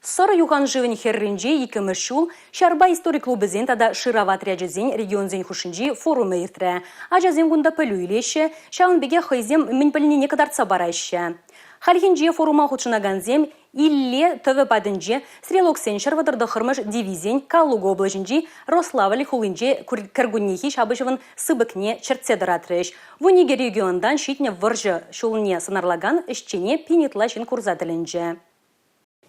Сыр юған живын херринже екімішшул, Шарба историк клубызен тада шырават ряджезен регионзен хушинжи форумы иртірі. Ажазен гунда пөлі үйлеші, шауын беге хайзем мін пөліне кадарца барайшы. Халхинже форума худшынаганзем илле төві бадынже стрелоксен шарвадырды хырмыш дивизен Калуга облажынжи Рославль хулынже кіргуннехи шабышывын сыбыкне чертседыратрыш. Вуниге региондан шитне выржы шулыне сынарлаган ішчене пенетлашын курзатылынже.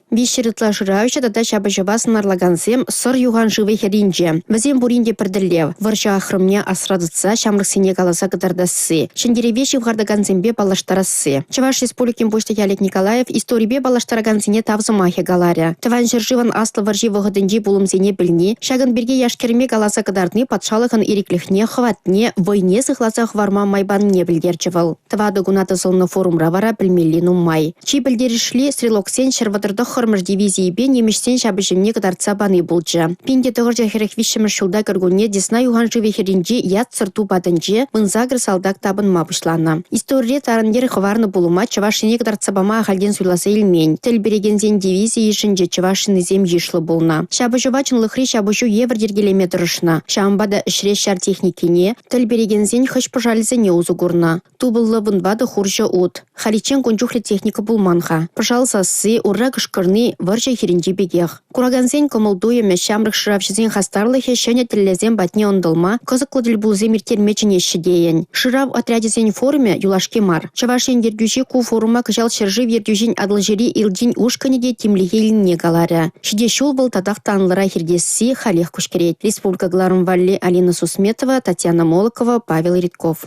Бешірітла жырауші дада шабы-жаба сынарлагансем сыр юған живы херинже. Візен буринде пірділі. Выржа ахрымне асрадыца шамрық сене қаласа кыдардасы. Шындереве шивғардагансембе балаштарасы. Чаваш республикин почта Ялек Николаев историбе балаштарагансене тавзымахе галаря. Тыван жыржыван аслы выржи вғыдынже булымзене білне. Шагын берге яшкерме қаласа кыдардны патшалығын ирекліхне, хватне, войне сықласа хварма майбанне білгерчевал. Тывады гуната сылны форум равара білмелі нумай. Чи білдерішлі стрелоксен шервадырды хырмыш дивизии бе немештен шабышымне кадарца баны булджа. Пинде тұғыржа херек вишімір шулда кіргуне десна юған живе херинже ят сырту бадынже вынзагыр салдак табын мабышлана. История тарындер хварны булума чавашыне кадарца бама ахалден суйласа илмень. Тіл берегензен дивизии ішінже чавашыны зем ешлы булна. Шабыжыва чынлықри шабыжу евр дергелеме дұрышна. Шамбада ішре шар техникине тіл берегензен хыш пожалізене узугурна. Тубылы вынбады хуржа ут. Харичен кончухле техника булманха. Пожалсасы урра кышкыр варжа хиринжи бегех. Кураганзен комылдуеме шамрық шыравшызен хастарлыхе шәне тіллезен батне ондылма, кызыклы діл бұлзе миртермечіне шидеен. Шырав отрядезен форуме юлашки мар. Чавашен вердюжи ку форума кыжал шыржи вердюжин адлжири илдин ушканеде тимлихеліне галаря. Шиде шул был тадақ танлыра хирдесси халех кушкерет. Республика Гларым Валли Алина Сусметова, Татьяна Молокова, Павел Редков.